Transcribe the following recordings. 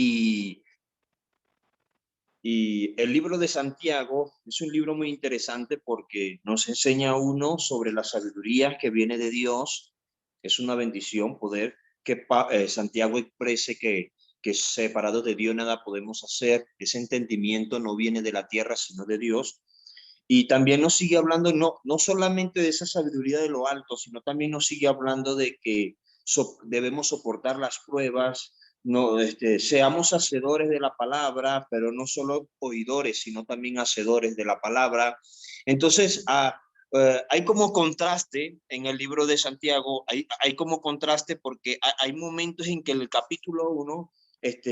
Y, y el libro de Santiago es un libro muy interesante porque nos enseña a uno sobre la sabiduría que viene de Dios. Es una bendición poder que Santiago exprese que separados de Dios nada podemos hacer. Ese entendimiento no viene de la tierra, sino de Dios. Y también nos sigue hablando no solamente de esa sabiduría de lo alto, sino también nos sigue hablando de que debemos soportar las pruebas, no, seamos hacedores de la palabra, pero no solo oidores, sino también hacedores de la palabra. Entonces, hay como contraste en el libro de Santiago, hay como contraste porque hay momentos en que en el capítulo 1,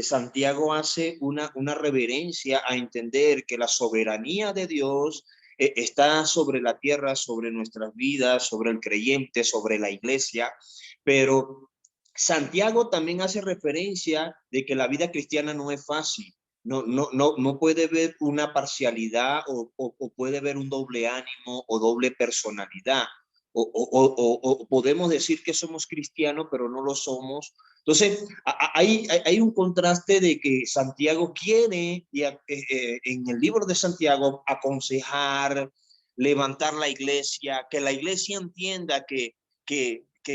Santiago hace una reverencia a entender que la soberanía de Dios está sobre la tierra, sobre nuestras vidas, sobre el creyente, sobre la iglesia, pero Santiago también hace referencia de que la vida cristiana no es fácil. No puede ver una parcialidad o puede ver un doble ánimo o doble personalidad. O podemos decir que somos cristianos, pero no lo somos. Entonces, hay un contraste de que Santiago quiere, en el libro de Santiago, aconsejar, levantar la iglesia, que la iglesia entienda que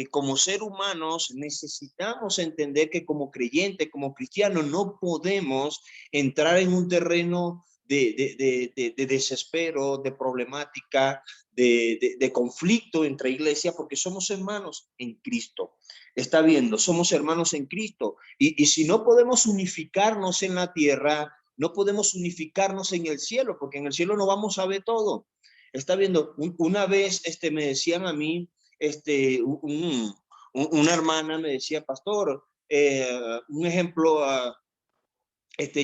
como ser humanos necesitamos entender que como creyente, como cristiano, no podemos entrar en un terreno de desespero, de problemática, de conflicto entre iglesia, porque somos hermanos en Cristo. Está viendo, somos hermanos en Cristo. Y si no podemos unificarnos en la tierra, no podemos unificarnos en el cielo, porque en el cielo no vamos a ver todo. Está viendo, una vez me decían a mí, una hermana me decía, pastor, un ejemplo,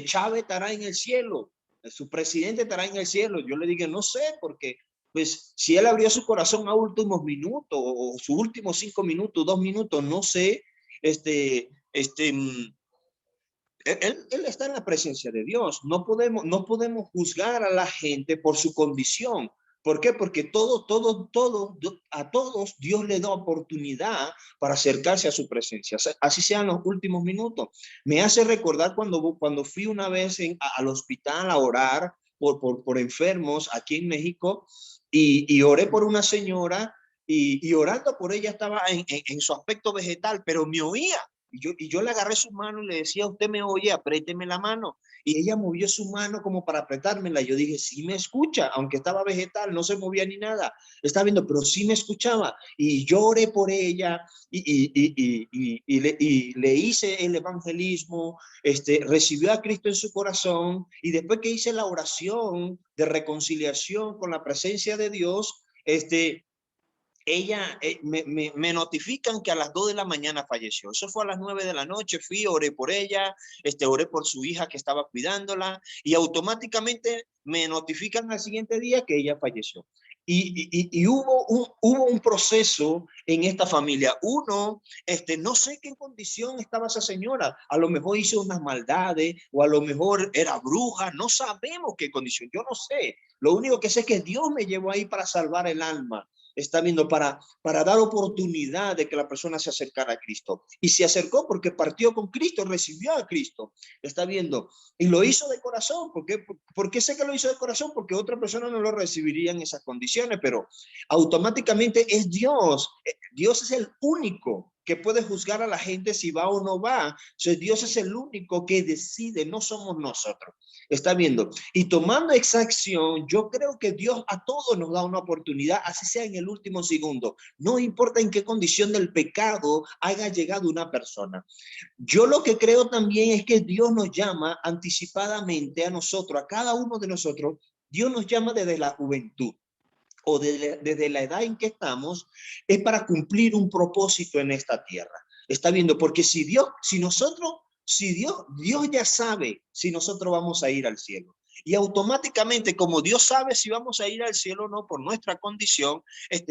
Chávez estará en el cielo, su presidente estará en el cielo. Yo le dije, no sé, porque pues si él abrió su corazón a últimos minutos, o sus últimos 5 minutos, 2 minutos, no sé, él está en la presencia de Dios. No podemos juzgar a la gente por su condición. ¿Por qué? Porque a todos Dios le da oportunidad para acercarse a su presencia, así sean los últimos minutos. Me hace recordar cuando fui una vez al hospital a orar por enfermos aquí en México, y oré por una señora, y orando por ella estaba en su aspecto vegetal, pero me oía. Y yo le agarré su mano y le decía, usted me oye, apriéteme la mano. Y ella movió su mano como para apretármela. Yo dije, sí me escucha, aunque estaba vegetal, no se movía ni nada. Está viendo, pero sí me escuchaba. Y yo oré por ella y le hice el evangelismo, recibió a Cristo en su corazón. Y después que hice la oración de reconciliación con la presencia de Dios, ella, me notifican que a las 2 de la mañana falleció. Eso fue a las 9 de la noche. Fui, oré por ella, oré por su hija que estaba cuidándola, y automáticamente me notifican al siguiente día que ella falleció. Y hubo un proceso en esta familia. Uno, no sé qué condición estaba esa señora. A lo mejor hizo unas maldades, o a lo mejor era bruja. No sabemos qué condición. Yo no sé. Lo único que sé es que Dios me llevó ahí para salvar el alma. Está viendo, para dar oportunidad de que la persona se acercara a Cristo. Y se acercó porque partió con Cristo, recibió a Cristo. Está viendo. Y lo hizo de corazón. ¿Por qué sé que lo hizo de corazón? Porque otra persona no lo recibiría en esas condiciones, pero automáticamente es Dios. Dios es el único que puede juzgar a la gente si va o no va. Entonces, Dios es el único que decide, no somos nosotros. Está viendo. Y tomando esa acción, yo creo que Dios a todos nos da una oportunidad, así sea en el último segundo. No importa en qué condición del pecado haya llegado una persona. Yo lo que creo también es que Dios nos llama anticipadamente a nosotros, a cada uno de nosotros. Dios nos llama desde la juventud, o desde la edad en que estamos, es para cumplir un propósito en esta tierra. Está viendo, porque Dios ya sabe si nosotros vamos a ir al cielo. Y automáticamente, como Dios sabe si vamos a ir al cielo o no por nuestra condición,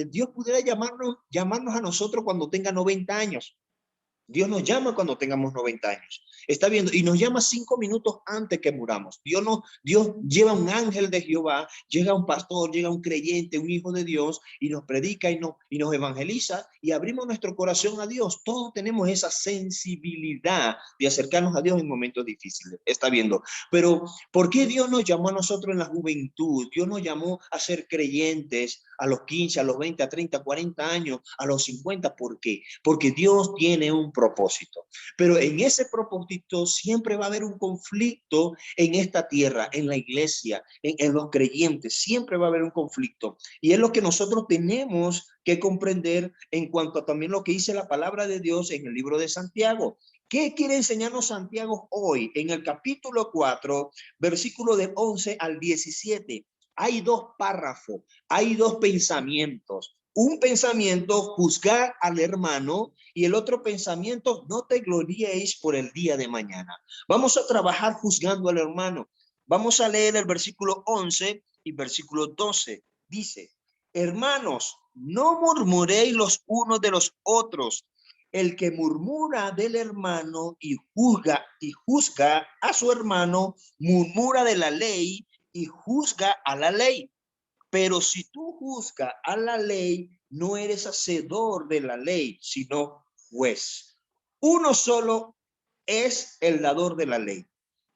Dios pudiera llamarnos a nosotros cuando tenga 90 años. Dios nos llama cuando tengamos 90 años. Está viendo, y nos llama 5 minutos antes que muramos. Dios lleva un ángel de Jehová, llega un pastor, llega un creyente, un hijo de Dios, y nos predica y nos evangeliza, y abrimos nuestro corazón a Dios. Todos tenemos esa sensibilidad de acercarnos a Dios en momentos difíciles. Está viendo. Pero, ¿por qué Dios nos llamó a nosotros en la juventud? Dios nos llamó a ser creyentes a los 15, a los 20, a 30, 40 años, a los 50. ¿Por qué? Porque Dios tiene un propósito. Pero en ese propósito siempre va a haber un conflicto en esta tierra, en la iglesia, en los creyentes. Siempre va a haber un conflicto. Y es lo que nosotros tenemos que comprender en cuanto a también lo que dice la palabra de Dios en el libro de Santiago. ¿Qué quiere enseñarnos Santiago hoy? En el capítulo 4, versículo de 11 al 17. Hay dos párrafos, hay dos pensamientos. Un pensamiento, juzgar al hermano, y el otro pensamiento, no te gloríes por el día de mañana. Vamos a trabajar juzgando al hermano. Vamos a leer el versículo 11 y versículo 12. Dice, hermanos, no murmuréis los unos de los otros. El que murmura del hermano y juzga a su hermano, murmura de la ley y juzga a la ley. Pero si tú juzgas a la ley, no eres hacedor de la ley, sino juez. Uno solo es el dador de la ley,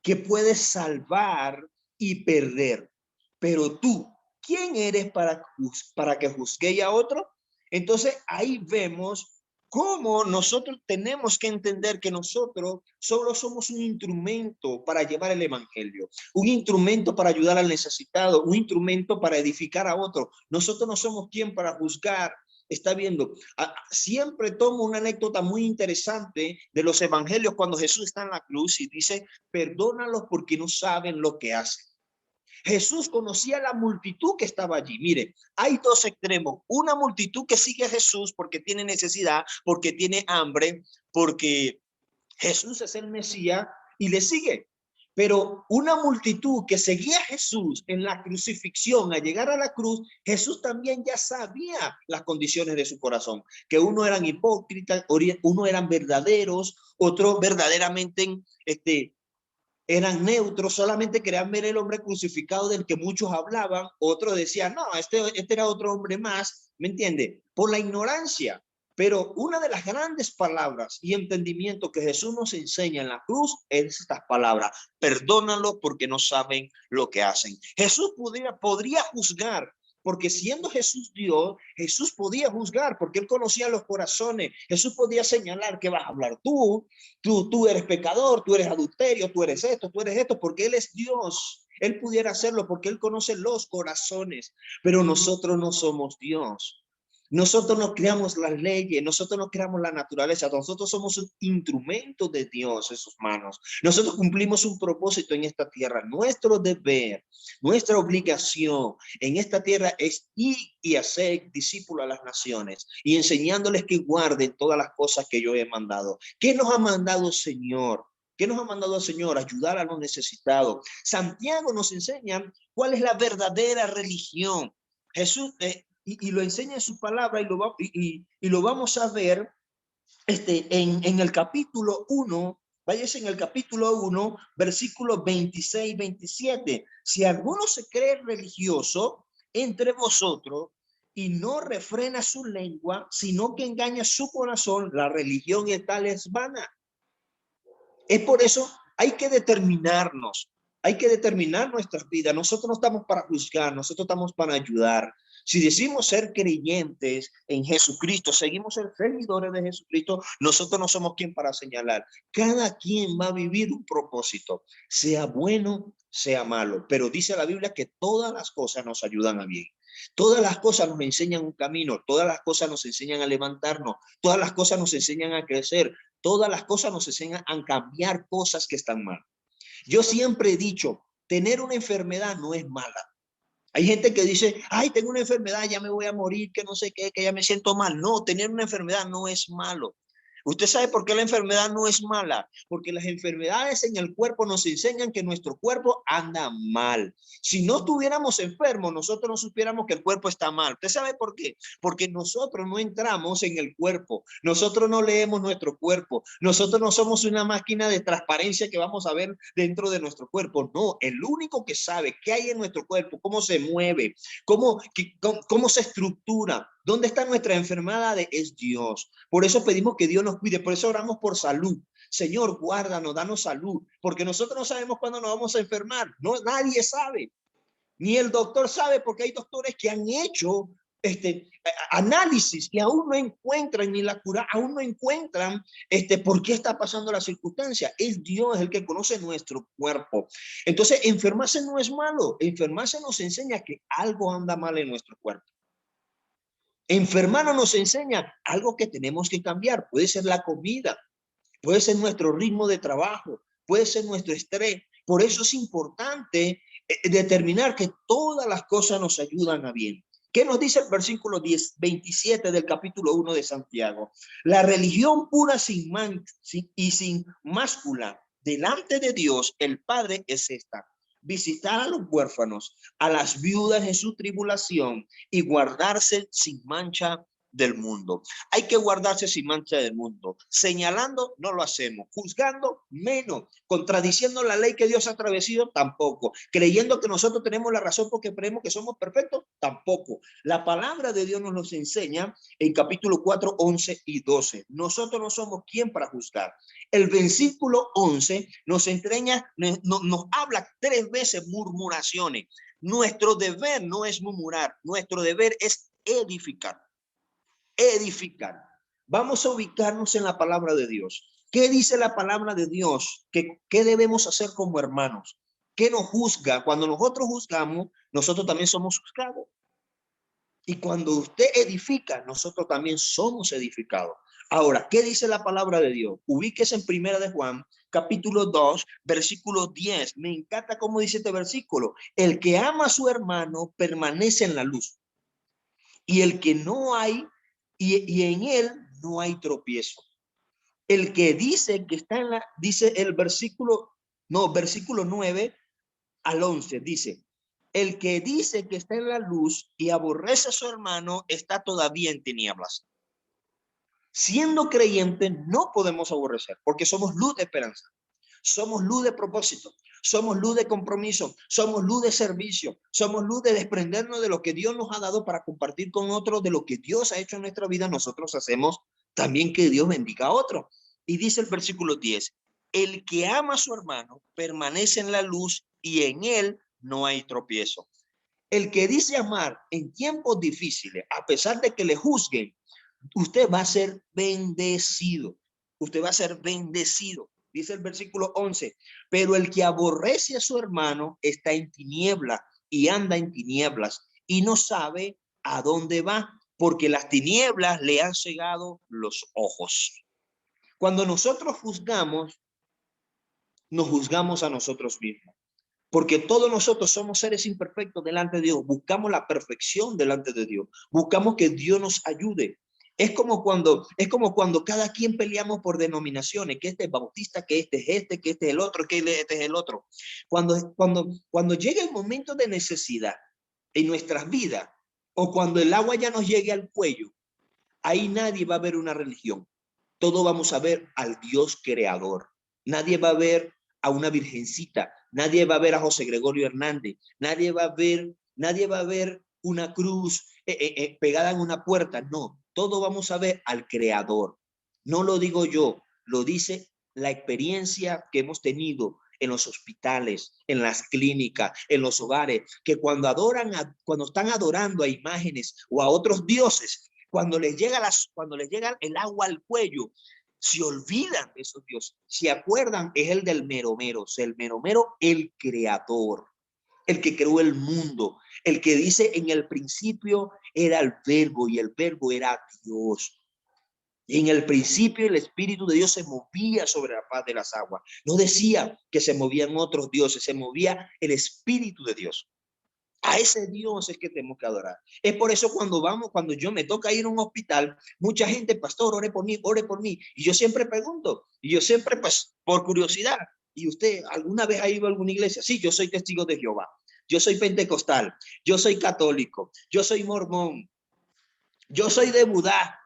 que puede salvar y perder. Pero tú, ¿quién eres para que juzgue a otro? Entonces ahí vemos cómo nosotros tenemos que entender que nosotros solo somos un instrumento para llevar el evangelio, un instrumento para ayudar al necesitado, un instrumento para edificar a otro. Nosotros no somos quien para juzgar. Está viendo, siempre tomo una anécdota muy interesante de los evangelios cuando Jesús está en la cruz y dice, perdónalos porque no saben lo que hacen. Jesús conocía la multitud que estaba allí. Mire, hay dos extremos. Una multitud que sigue a Jesús porque tiene necesidad, porque tiene hambre, porque Jesús es el Mesías y le sigue. Pero una multitud que seguía a Jesús en la crucifixión, al llegar a la cruz, Jesús también ya sabía las condiciones de su corazón, que uno eran hipócritas, uno eran verdaderos, otros verdaderamente eran neutros, solamente querían ver el hombre crucificado del que muchos hablaban, otros decían, no, este era otro hombre más, ¿me entiende? Por la ignorancia. Pero una de las grandes palabras y entendimiento que Jesús nos enseña en la cruz es estas palabras, perdónalo porque no saben lo que hacen. Jesús podría juzgar, porque siendo Jesús Dios, Jesús podía juzgar porque él conocía los corazones. Jesús podía señalar que vas a hablar tú eres pecador, tú eres adulterio, tú eres esto, porque él es Dios. Él pudiera hacerlo porque él conoce los corazones, pero nosotros no somos Dios. Nosotros no creamos las leyes, nosotros no creamos la naturaleza, nosotros somos un instrumento de Dios en sus manos. Nosotros cumplimos un propósito en esta tierra. Nuestro deber, nuestra obligación en esta tierra es ir y hacer discípulos a las naciones y enseñándoles que guarden todas las cosas que yo he mandado. ¿Qué nos ha mandado el Señor? ¿Qué nos ha mandado el Señor? Ayudar a los necesitados. Santiago nos enseña cuál es la verdadera religión. Jesús, y lo enseña en su palabra y lo vamos a ver en el capítulo 1, váyase en el capítulo 1, versículos 26 y 27. Si alguno se cree religioso entre vosotros y no refrena su lengua, sino que engaña su corazón, la religión y tal es vana. Es por eso hay que determinarnos, hay que determinar nuestras vidas. Nosotros no estamos para juzgar, nosotros estamos para ayudar. Si decimos ser creyentes en Jesucristo, seguimos ser seguidores de Jesucristo, nosotros no somos quien para señalar. Cada quien va a vivir un propósito, sea bueno, sea malo. Pero dice la Biblia que todas las cosas nos ayudan a bien. Todas las cosas nos enseñan un camino, todas las cosas nos enseñan a levantarnos, todas las cosas nos enseñan a crecer, todas las cosas nos enseñan a cambiar cosas que están mal. Yo siempre he dicho, tener una enfermedad no es mala. Hay gente que dice, ay, tengo una enfermedad, ya me voy a morir, que no sé qué, que ya me siento mal. No, tener una enfermedad no es malo. ¿Usted sabe por qué la enfermedad no es mala? Porque las enfermedades en el cuerpo nos enseñan que nuestro cuerpo anda mal. Si no estuviéramos enfermos, nosotros no supiéramos que el cuerpo está mal. ¿Usted sabe por qué? Porque nosotros no entramos en el cuerpo. Nosotros no leemos nuestro cuerpo. Nosotros no somos una máquina de transparencia que vamos a ver dentro de nuestro cuerpo. No, el único que sabe qué hay en nuestro cuerpo, cómo se mueve, cómo se estructura, dónde está nuestra enfermedad, es Dios. Por eso pedimos que Dios nos cuide, por eso oramos por salud. Señor, guárdanos, danos salud, porque nosotros no sabemos cuándo nos vamos a enfermar. No, nadie sabe, ni el doctor sabe, porque hay doctores que han hecho análisis y aún no encuentran ni la cura, aún no encuentran por qué está pasando la circunstancia. Es Dios el que conoce nuestro cuerpo. Entonces, enfermarse no es malo. Enfermarse nos enseña que algo anda mal en nuestro cuerpo. Enfermarnos nos enseña algo que tenemos que cambiar. Puede ser la comida, puede ser nuestro ritmo de trabajo, puede ser nuestro estrés. Por eso es importante determinar que todas las cosas nos ayudan a bien. ¿Qué nos dice el versículo 27 del capítulo 1 de Santiago? La religión pura y sin máscula delante de Dios, el Padre, es esta: visitar a los huérfanos, a las viudas en su tribulación y guardarse sin mancha del mundo. Hay que guardarse sin mancha del mundo. Señalando, no lo hacemos. Juzgando, menos. Contradiciendo la ley que Dios ha establecido, tampoco. Creyendo que nosotros tenemos la razón porque creemos que somos perfectos, tampoco. La palabra de Dios nos los enseña en capítulo 4, 11 y 12. Nosotros no somos quien para juzgar. El versículo 11 nos habla 3 veces murmuraciones. Nuestro deber no es murmurar, nuestro deber es edificar. Edificar. Vamos a ubicarnos en la palabra de Dios. ¿Qué dice la palabra de Dios? ¿Qué debemos hacer como hermanos? ¿Qué nos juzga? Cuando nosotros juzgamos, nosotros también somos juzgados. Y cuando usted edifica, nosotros también somos edificados. Ahora, ¿qué dice la palabra de Dios? Ubíquese en Primera de Juan, capítulo 2, versículo 10. Me encanta cómo dice este versículo. El que ama a su hermano permanece en la luz. Y el que no hay, y en él no hay tropiezo. El que dice que está dice el versículo 9 al 11, dice: el que dice que está en la luz y aborrece a su hermano está todavía en tinieblas. Siendo creyente no podemos aborrecer, porque somos luz de esperanza, somos luz de propósito, somos luz de compromiso, somos luz de servicio, somos luz de desprendernos de lo que Dios nos ha dado para compartir con otros, de lo que Dios ha hecho en nuestra vida. Nosotros hacemos también que Dios bendiga a otro. Y dice el versículo 10, el que ama a su hermano permanece en la luz y en él no hay tropiezo. El que dice amar en tiempos difíciles, a pesar de que le juzguen, usted va a ser bendecido. Usted va a ser bendecido. Dice el versículo 11, pero el que aborrece a su hermano está en tinieblas y anda en tinieblas y no sabe a dónde va, porque las tinieblas le han cegado los ojos. Cuando nosotros juzgamos, nos juzgamos a nosotros mismos. Porque todos nosotros somos seres imperfectos delante de Dios. Buscamos la perfección delante de Dios. Buscamos que Dios nos ayude. Es como cuando cada quien peleamos por denominaciones, que este es bautista, que este es que este es el otro, que este es el otro. Cuando llega el momento de necesidad en nuestras vidas, o cuando el agua ya nos llegue al cuello, ahí nadie va a ver una religión. Todos vamos a ver al Dios creador. Nadie va a ver a una virgencita, nadie va a ver a José Gregorio Hernández, nadie va a ver una cruz pegada en una puerta. No, todos vamos a ver al creador. No lo digo yo, lo dice la experiencia que hemos tenido en los hospitales, en las clínicas, en los hogares, que cuando están adorando a imágenes o a otros dioses, cuando les llega el agua al cuello, se olvidan de esos dioses, se acuerdan, es el del mero mero, el creador, el que creó el mundo, el que dice en el principio era el verbo y el verbo era Dios. Y en el principio el Espíritu de Dios se movía sobre la faz de las aguas. No decía que se movían otros dioses, se movía el Espíritu de Dios. A ese Dios es que tenemos que adorar. Es por eso cuando yo me toca ir a un hospital, mucha gente, pastor, ore por mí, ore por mí. Y yo siempre pregunto, y yo siempre, pues, por curiosidad, ¿y usted alguna vez ha ido a alguna iglesia? Sí, yo soy testigo de Jehová, yo soy pentecostal, yo soy católico, yo soy mormón, yo soy de Budá.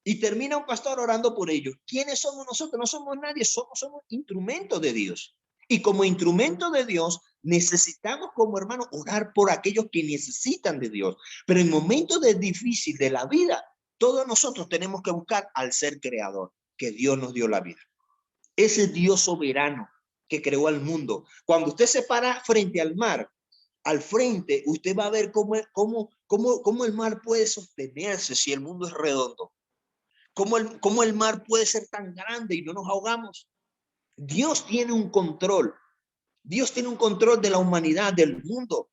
Y termina un pastor orando por ellos. ¿Quiénes somos nosotros? No somos nadie, somos instrumentos de Dios. Y como instrumento de Dios, necesitamos como hermanos orar por aquellos que necesitan de Dios. Pero en momentos de difícil de la vida, todos nosotros tenemos que buscar al ser creador, que Dios nos dio la vida. Ese Dios soberano que creó al mundo. Cuando usted se para frente al mar, al frente, usted va a ver cómo el mar puede sostenerse si el mundo es redondo. Cómo el mar puede ser tan grande y no nos ahogamos. Dios tiene un control. Dios tiene un control de la humanidad, del mundo,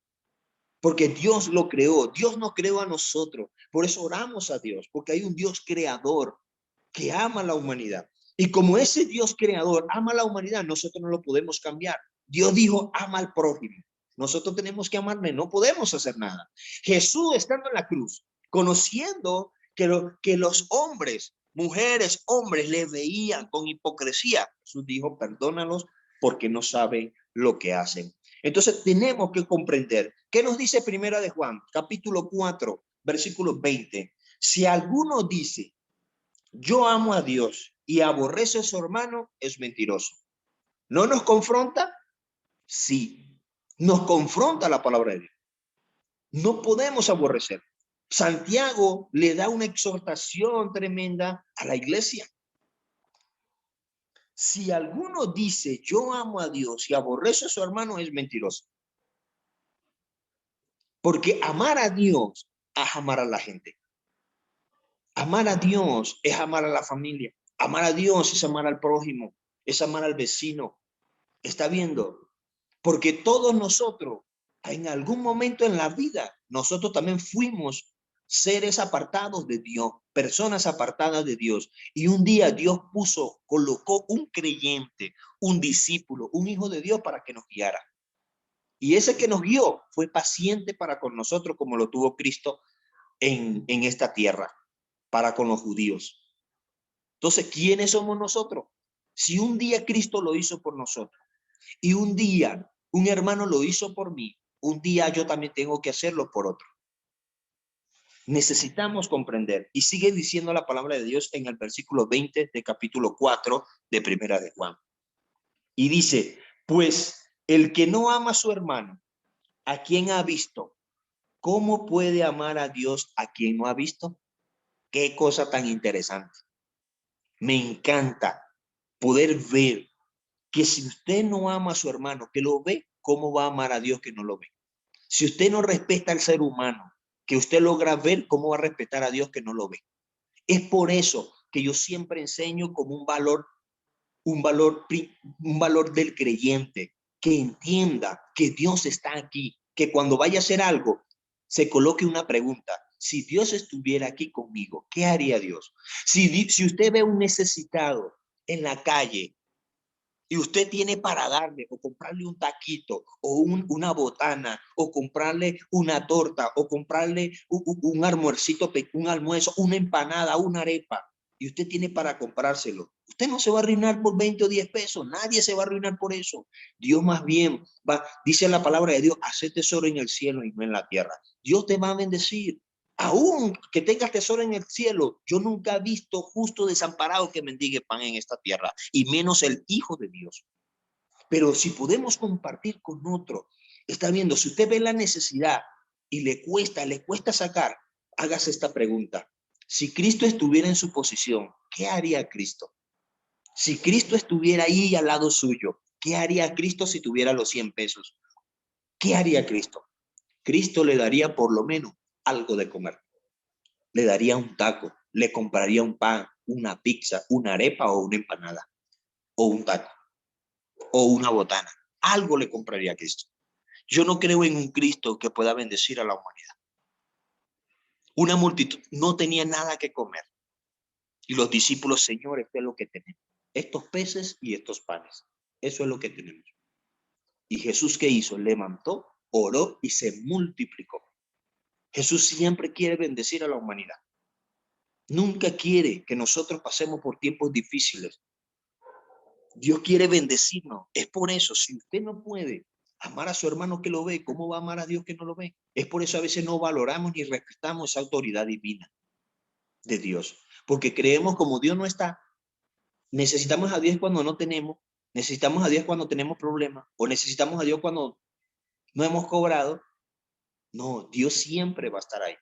porque Dios lo creó. Dios nos creó a nosotros. Por eso oramos a Dios, porque hay un Dios creador que ama a la humanidad. Y como ese Dios creador ama a la humanidad, nosotros no lo podemos cambiar. Dios dijo, ama al prójimo. Nosotros tenemos que amarle, no podemos hacer nada. Jesús estando en la cruz, conociendo que los hombres, mujeres, hombres, le veían con hipocresía, Jesús dijo, perdónalos porque no saben lo que hacen. Entonces tenemos que comprender. ¿Qué nos dice Primera de Juan, capítulo 4, versículo 20? Si alguno dice, yo amo a Dios y aborrece a su hermano, es mentiroso. ¿No nos confronta? Sí, nos confronta la palabra de Dios. No podemos aborrecer. Santiago le da una exhortación tremenda a la iglesia. Si alguno dice, yo amo a Dios y aborrece a su hermano, es mentiroso. Porque amar a Dios es amar a la gente. Amar a Dios es amar a la familia. Amar a Dios es amar al prójimo, es amar al vecino. ¿Está viendo? Porque todos nosotros, en algún momento en la vida, nosotros también fuimos seres apartados de Dios, personas apartadas de Dios. Y un día Dios colocó un creyente, un discípulo, un hijo de Dios para que nos guiara. Y ese que nos guió fue paciente para con nosotros como lo tuvo Cristo en esta tierra, para con los judíos. Entonces, ¿quiénes somos nosotros? Si un día Cristo lo hizo por nosotros y un día un hermano lo hizo por mí, un día yo también tengo que hacerlo por otro. Necesitamos comprender. Y sigue diciendo la palabra de Dios en el versículo 20 de capítulo 4 de Primera de Juan. Y dice, pues el que no ama a su hermano, ¿a quien ha visto? ¿Cómo puede amar a Dios a quien no ha visto? Qué cosa tan interesante. Me encanta poder ver que si usted no ama a su hermano que lo ve, ¿cómo va a amar a Dios que no lo ve? Si usted no respeta al ser humano que usted logra ver, ¿cómo va a respetar a Dios que no lo ve? Es por eso que yo siempre enseño como un valor, un valor del creyente, que entienda que Dios está aquí, que cuando vaya a hacer algo, se coloque una pregunta. Si Dios estuviera aquí conmigo, ¿qué haría Dios? Si usted ve un necesitado en la calle y usted tiene para darle o comprarle un taquito o una botana o comprarle una torta o comprarle un almuercito, un almuerzo, una empanada, una arepa, y usted tiene para comprárselo, usted no se va a arruinar por 20 o 10 pesos, nadie se va a arruinar por eso. Dios más bien dice la palabra de Dios, hace tesoro en el cielo y no en la tierra. Dios te va a bendecir. Aún que tengas tesoro en el cielo, yo nunca he visto justo desamparado que mendigue pan en esta tierra, y menos el Hijo de Dios. Pero si podemos compartir con otro, está viendo, si usted ve la necesidad y le cuesta sacar, hágase esta pregunta. Si Cristo estuviera en su posición, ¿qué haría Cristo? Si Cristo estuviera ahí al lado suyo, ¿qué haría Cristo si tuviera los 100 pesos? ¿Qué haría Cristo? Cristo le daría por lo menos algo de comer. Le daría un taco, le compraría un pan, una pizza, una arepa o una empanada, o un taco, o una botana. Algo le compraría a Cristo. Yo no creo en un Cristo que pueda bendecir a la humanidad. Una multitud no tenía nada que comer. Y los discípulos, Señor, esto es lo que tenemos. Estos peces y estos panes. Eso es lo que tenemos. Y Jesús, ¿qué hizo? Levantó, oró y se multiplicó. Jesús siempre quiere bendecir a la humanidad. Nunca quiere que nosotros pasemos por tiempos difíciles. Dios quiere bendecirnos. Es por eso, si usted no puede amar a su hermano que lo ve, ¿cómo va a amar a Dios que no lo ve? Es por eso a veces no valoramos ni respetamos esa autoridad divina de Dios. Porque creemos como Dios no está. Necesitamos a Dios cuando no tenemos. Necesitamos a Dios cuando tenemos problemas. O necesitamos a Dios cuando no hemos cobrado. No, Dios siempre va a estar ahí.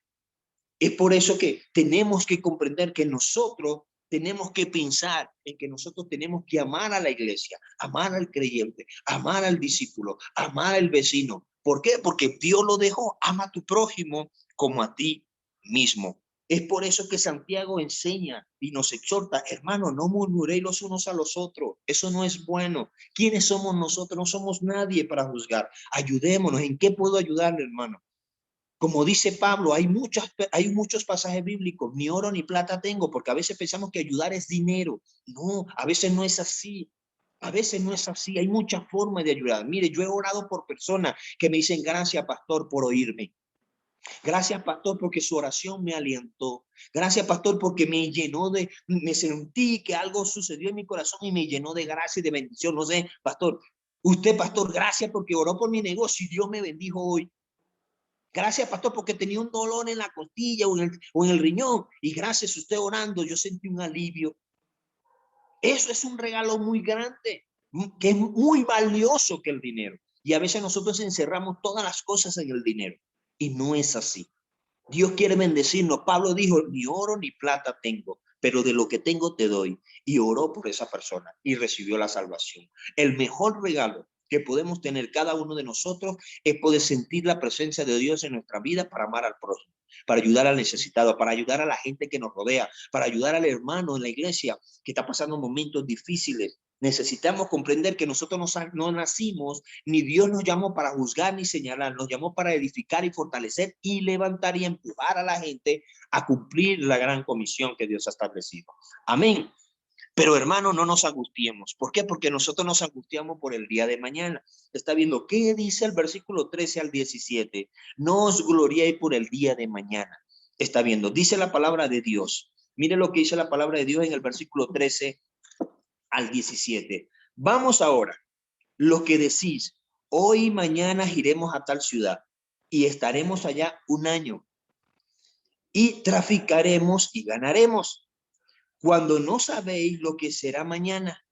Es por eso que tenemos que comprender que nosotros tenemos que pensar en que nosotros tenemos que amar a la iglesia, amar al creyente, amar al discípulo, amar al vecino. ¿Por qué? Porque Dios lo dejó. Ama a tu prójimo como a ti mismo. Es por eso que Santiago enseña y nos exhorta, hermano, no murmuréis los unos a los otros. Eso no es bueno. ¿Quiénes somos nosotros? No somos nadie para juzgar. Ayudémonos. ¿En qué puedo ayudarle, hermano? Como dice Pablo, hay muchos pasajes bíblicos, ni oro ni plata tengo, porque a veces pensamos que ayudar es dinero. No, a veces no es así. A veces no es así. Hay muchas formas de ayudar. Mire, yo he orado por personas que me dicen, gracias, pastor, por oírme. Gracias, pastor, porque su oración me alientó. Gracias, pastor, porque me sentí que algo sucedió en mi corazón y me llenó de gracia y de bendición. No sé, pastor, usted, pastor, gracias porque oró por mi negocio y Dios me bendijo hoy. Gracias, pastor, porque tenía un dolor en la costilla o en el riñón. Y gracias a usted orando, yo sentí un alivio. Eso es un regalo muy grande, que es muy valioso que el dinero. Y a veces nosotros encerramos todas las cosas en el dinero. Y no es así. Dios quiere bendecirnos. Pablo dijo, ni oro ni plata tengo, pero de lo que tengo te doy. Y oró por esa persona y recibió la salvación. El mejor regalo que podemos tener cada uno de nosotros es poder sentir la presencia de Dios en nuestra vida para amar al prójimo, para ayudar al necesitado, para ayudar a la gente que nos rodea, para ayudar al hermano en la iglesia que está pasando momentos difíciles. Necesitamos comprender que nosotros no nacimos, ni Dios nos llamó para juzgar ni señalar, nos llamó para edificar y fortalecer y levantar y empujar a la gente a cumplir la gran comisión que Dios ha establecido. Amén. Pero hermano, no nos angustiemos. ¿Por qué? Porque nosotros nos angustiamos por el día de mañana. Está viendo qué dice el versículo 13 al 17. No os gloriéis por el día de mañana. Está viendo, dice la palabra de Dios. Mire lo que dice la palabra de Dios en el versículo 13 al 17. Vamos ahora, lo que decís, hoy y mañana iremos a tal ciudad y estaremos allá un año y traficaremos y ganaremos cuando no sabéis lo que será mañana.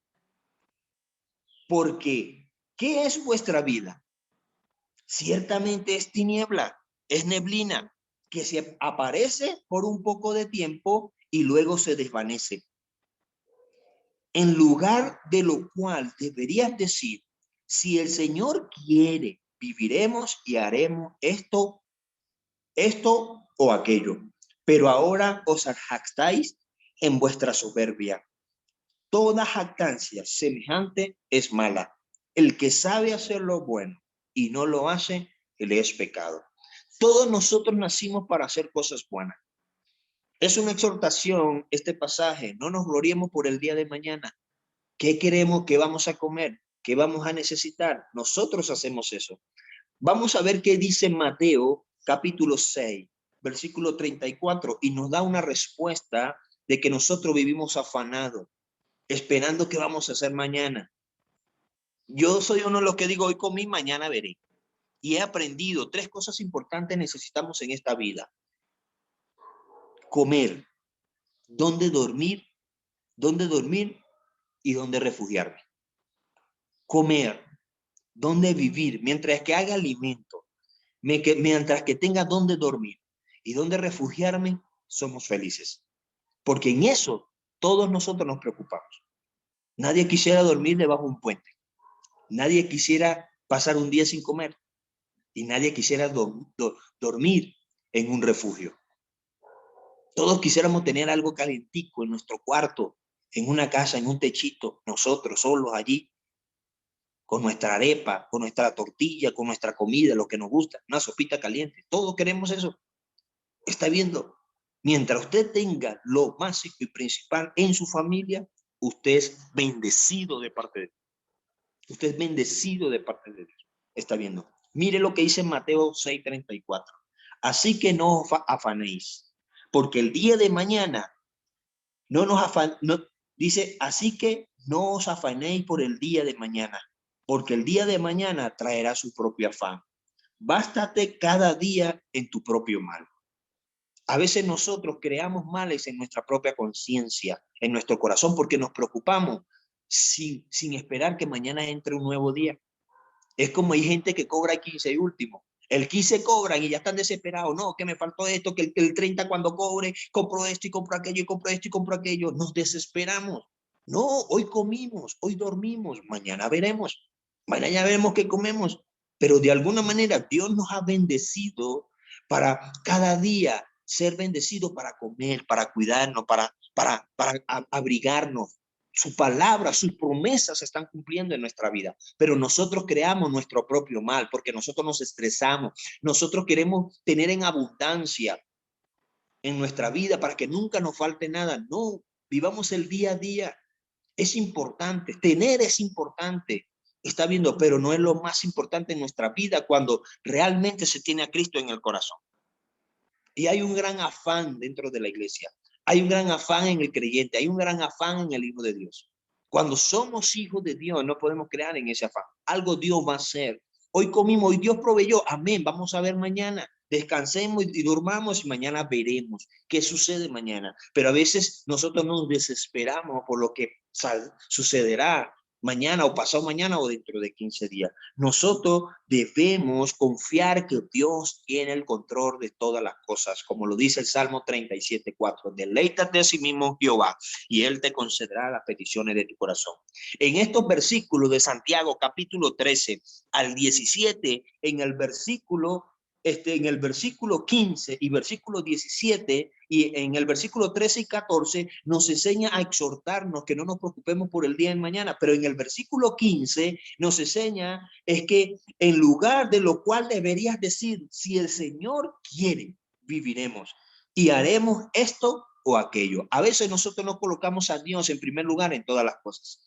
Porque, ¿qué es vuestra vida? Ciertamente es tiniebla, es neblina, que se aparece por un poco de tiempo y luego se desvanece. En lugar de lo cual deberías decir, si el Señor quiere, viviremos y haremos esto o aquello. Pero ahora os jactáis en vuestra soberbia. Toda jactancia semejante es mala. El que sabe hacer lo bueno y no lo hace, le es pecado. Todos nosotros nacimos para hacer cosas buenas. Es una exhortación este pasaje. No nos gloriemos por el día de mañana. ¿Qué queremos? ¿Qué vamos a comer? ¿Qué vamos a necesitar? Nosotros hacemos eso. Vamos a ver qué dice Mateo capítulo 6, versículo 34, y nos da una respuesta de que nosotros vivimos afanados, esperando qué vamos a hacer mañana. Yo soy uno de los que digo, hoy comí, mañana veré. Y he aprendido 3 cosas importantes necesitamos en esta vida. Comer, dónde dormir y dónde refugiarme. Comer, dónde vivir, mientras que haga alimento, mientras que tenga dónde dormir y dónde refugiarme, somos felices. Porque en eso todos nosotros nos preocupamos. Nadie quisiera dormir debajo de un puente. Nadie quisiera pasar un día sin comer. Y nadie quisiera dormir en un refugio. Todos quisiéramos tener algo calentico en nuestro cuarto, en una casa, en un techito, nosotros solos allí, con nuestra arepa, con nuestra tortilla, con nuestra comida, lo que nos gusta, una sopita caliente. Todos queremos eso. Está viendo, mientras usted tenga lo básico y principal en su familia, usted es bendecido de parte de Dios. Usted es bendecido de parte de Dios. Está viendo. Mire lo que dice Mateo 6:34. Así que no os afanéis, porque el día de mañana no nos dice, así que no os afanéis por el día de mañana, porque el día de mañana traerá su propio afán. Bástate cada día en tu propio mal. A veces nosotros creamos males en nuestra propia conciencia, en nuestro corazón, porque nos preocupamos sin esperar que mañana entre un nuevo día. Es como hay gente que cobra el 15 y último. El 15 cobran y ya están desesperados. No, que me faltó esto, que el 30 cuando cobre, compro esto y compro aquello y compro esto y compro aquello. Nos desesperamos. No, hoy comimos, hoy dormimos, mañana veremos. Mañana ya veremos qué comemos. Pero de alguna manera Dios nos ha bendecido para cada día ser bendecido, para comer, para cuidarnos, para abrigarnos. Su palabra, sus promesas se están cumpliendo en nuestra vida, pero nosotros creamos nuestro propio mal porque nosotros nos estresamos, nosotros queremos tener en abundancia en nuestra vida para que nunca nos falte nada. No, vivamos el día a día. Es importante, tener es importante, está viendo, pero no es lo más importante en nuestra vida cuando realmente se tiene a Cristo en el corazón. Y hay un gran afán dentro de la iglesia. Hay un gran afán en el creyente. Hay un gran afán en el Hijo de Dios. Cuando somos hijos de Dios, no podemos crear en ese afán. Algo Dios va a hacer. Hoy comimos, hoy Dios proveyó. Amén. Vamos a ver mañana. Descansemos y durmamos y mañana veremos qué sucede mañana. Pero a veces nosotros nos desesperamos por lo que sucederá mañana o pasado mañana o dentro de 15 días. Nosotros debemos confiar que Dios tiene el control de todas las cosas, como lo dice el Salmo 37:4. Deleítate a sí mismo, Jehová, y Él te concederá las peticiones de tu corazón. En estos versículos de Santiago, capítulo 13 al 17, en el versículo 15 y versículo 17 y en el versículo 13 y 14 nos enseña a exhortarnos que no nos preocupemos por el día de mañana, pero en el versículo 15 nos enseña es que en lugar de lo cual deberías decir, si el Señor quiere, viviremos y haremos esto o aquello. A veces nosotros no colocamos a Dios en primer lugar en todas las cosas.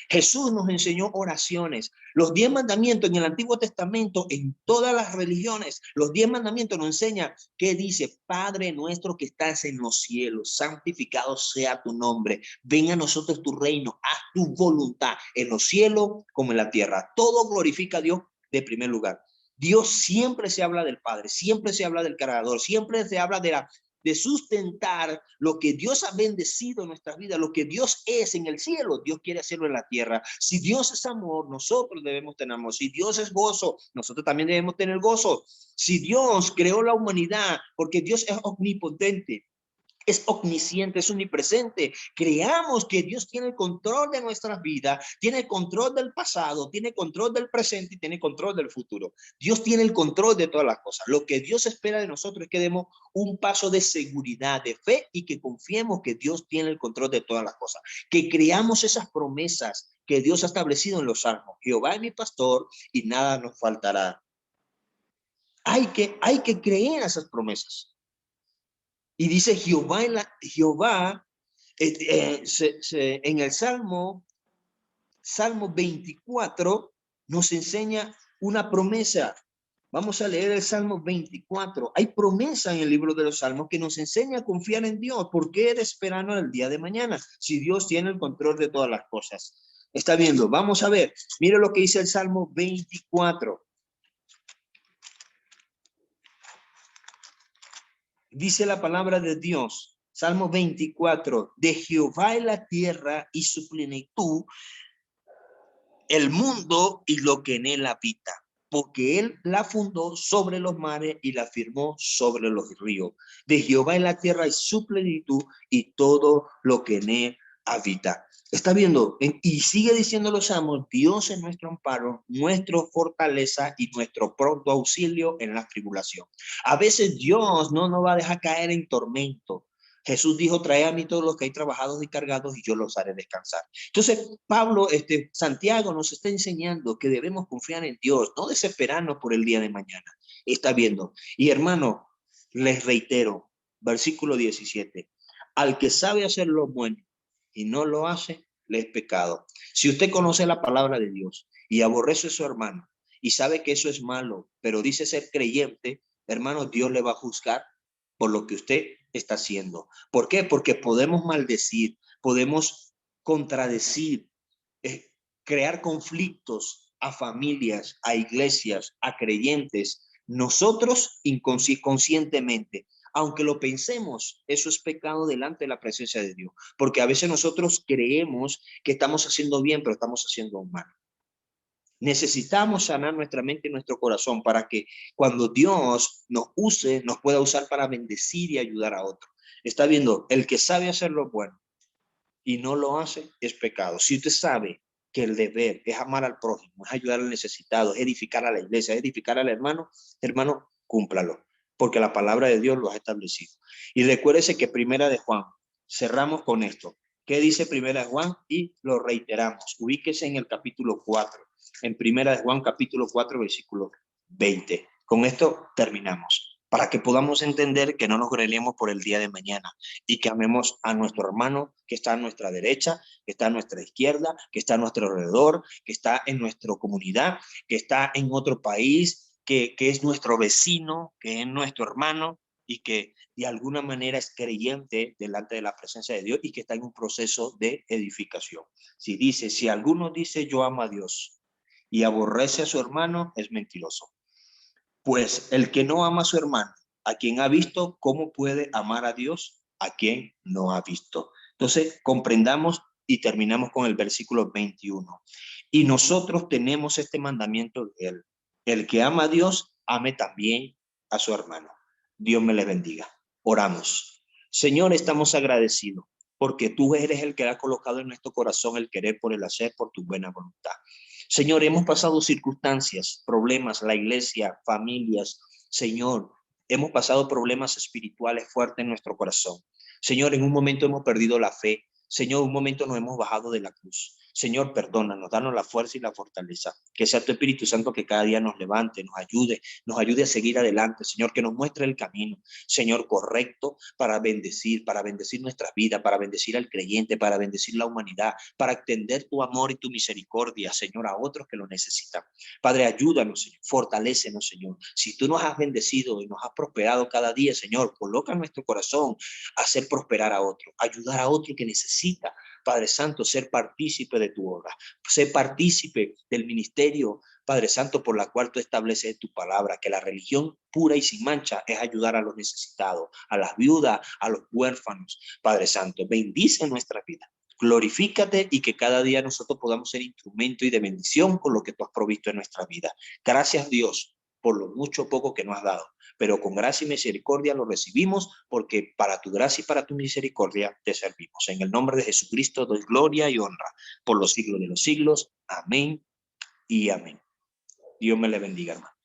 Jesús nos enseñó oraciones. Los 10 mandamientos en el Antiguo Testamento, en todas las religiones, los 10 mandamientos nos enseñan que dice, Padre nuestro que estás en los cielos, santificado sea tu nombre. Venga a nosotros tu reino, haz tu voluntad en los cielos como en la tierra. Todo glorifica a Dios de primer lugar. Dios siempre se habla del Padre, siempre se habla del Creador, siempre se habla de sustentar lo que Dios ha bendecido en nuestras vidas, lo que Dios es en el cielo, Dios quiere hacerlo en la tierra. Si Dios es amor, nosotros debemos tener amor. Si Dios es gozo, nosotros también debemos tener gozo. Si Dios creó la humanidad, porque Dios es omnipotente, es omnisciente, es omnipresente. Creamos que Dios tiene el control de nuestras vidas, tiene el control del pasado, tiene control del presente y tiene control del futuro. Dios tiene el control de todas las cosas. Lo que Dios espera de nosotros es que demos un paso de seguridad, de fe y que confiemos que Dios tiene el control de todas las cosas. Que creamos esas promesas que Dios ha establecido en los salmos. Jehová es mi pastor y nada nos faltará. Hay que creer esas promesas. Y dice Jehová en el Salmo 24 nos enseña una promesa. Vamos a leer el Salmo 24. Hay promesa en el libro de los Salmos que nos enseña a confiar en Dios. ¿Por qué esperarnos el día de mañana? Si Dios tiene el control de todas las cosas. Está viendo, vamos a ver. Mire lo que dice el Salmo 24. Dice la palabra de Dios, Salmo 24, de Jehová es la tierra y su plenitud, el mundo y lo que en él habita, porque él la fundó sobre los mares y la firmó sobre los ríos. De Jehová es la tierra y su plenitud y todo lo que en él habita. Está viendo, y sigue diciendo los salmos, Dios es nuestro amparo, nuestra fortaleza y nuestro pronto auxilio en la tribulación. A veces Dios no nos va a dejar caer en tormento. Jesús dijo, trae a mí todos los que hay trabajados y cargados y yo los haré descansar. Entonces, Santiago nos está enseñando que debemos confiar en Dios, no desesperarnos por el día de mañana. Está viendo. Y hermano, les reitero, versículo 17, al que sabe hacer lo bueno y no lo hace, le es pecado. Si usted conoce la palabra de Dios y aborrece a su hermano y sabe que eso es malo, pero dice ser creyente, hermano, Dios le va a juzgar por lo que usted está haciendo. ¿Por qué? Porque podemos maldecir, podemos contradecir, eh, crear conflictos a familias, a iglesias, a creyentes, nosotros inconscientemente. Aunque lo pensemos, eso es pecado delante de la presencia de Dios, porque a veces nosotros creemos que estamos haciendo bien, pero estamos haciendo mal. Necesitamos sanar nuestra mente y nuestro corazón para que cuando Dios nos use, nos pueda usar para bendecir y ayudar a otros. Está viendo, el que sabe hacer lo bueno y no lo hace es pecado. Si usted sabe que el deber es amar al prójimo, es ayudar al necesitado, es edificar a la iglesia, es edificar al hermano, hermano, cúmplalo, porque la palabra de Dios lo ha establecido. Y recuérdese que Primera de Juan, cerramos con esto. ¿Qué dice Primera de Juan? Y lo reiteramos. Ubíquese en el capítulo 4, en Primera de Juan, capítulo 4, versículo 20. Con esto terminamos, para que podamos entender que no nos grelemos por el día de mañana y que amemos a nuestro hermano que está a nuestra derecha, que está a nuestra izquierda, que está a nuestro alrededor, que está en nuestra comunidad, que está en otro país, que es nuestro vecino, que es nuestro hermano y que de alguna manera es creyente delante de la presencia de Dios y que está en un proceso de edificación. Si alguno dice yo amo a Dios y aborrece a su hermano, es mentiroso. Pues el que no ama a su hermano, a quien ha visto, ¿cómo puede amar a Dios a quien no ha visto? Entonces, comprendamos y terminamos con el versículo 21. Y nosotros tenemos este mandamiento de él. El que ama a Dios, ame también a su hermano. Dios me le bendiga. Oramos. Señor, estamos agradecidos porque tú eres el que ha colocado en nuestro corazón el querer por el hacer, por tu buena voluntad. Señor, hemos pasado circunstancias, problemas, la iglesia, familias. Señor, hemos pasado problemas espirituales fuertes en nuestro corazón. Señor, en un momento hemos perdido la fe. Señor, un momento nos hemos bajado de la cruz. Señor, perdónanos, danos la fuerza y la fortaleza. Que sea tu Espíritu Santo que cada día nos levante, nos ayude a seguir adelante. Señor, que nos muestre el camino, Señor, correcto para bendecir nuestra vida, para bendecir al creyente, para bendecir la humanidad, para extender tu amor y tu misericordia, Señor, a otros que lo necesitan. Padre, ayúdanos, Señor, fortalécenos, Señor. Si tú nos has bendecido y nos has prosperado cada día, Señor, coloca en nuestro corazón hacer prosperar a otro, ayudar a otro que necesita. Padre Santo, ser partícipe de tu obra, ser partícipe del ministerio, Padre Santo, por la cual tú estableces tu palabra, que la religión pura y sin mancha es ayudar a los necesitados, a las viudas, a los huérfanos. Padre Santo, bendice nuestra vida. Glorifícate y que cada día nosotros podamos ser instrumento y de bendición con lo que tú has provisto en nuestra vida. Gracias, Dios, por lo mucho o poco que nos has dado, pero con gracia y misericordia lo recibimos, porque para tu gracia y para tu misericordia te servimos. En el nombre de Jesucristo doy gloria y honra por los siglos de los siglos. Amén y amén. Dios me le bendiga, hermano.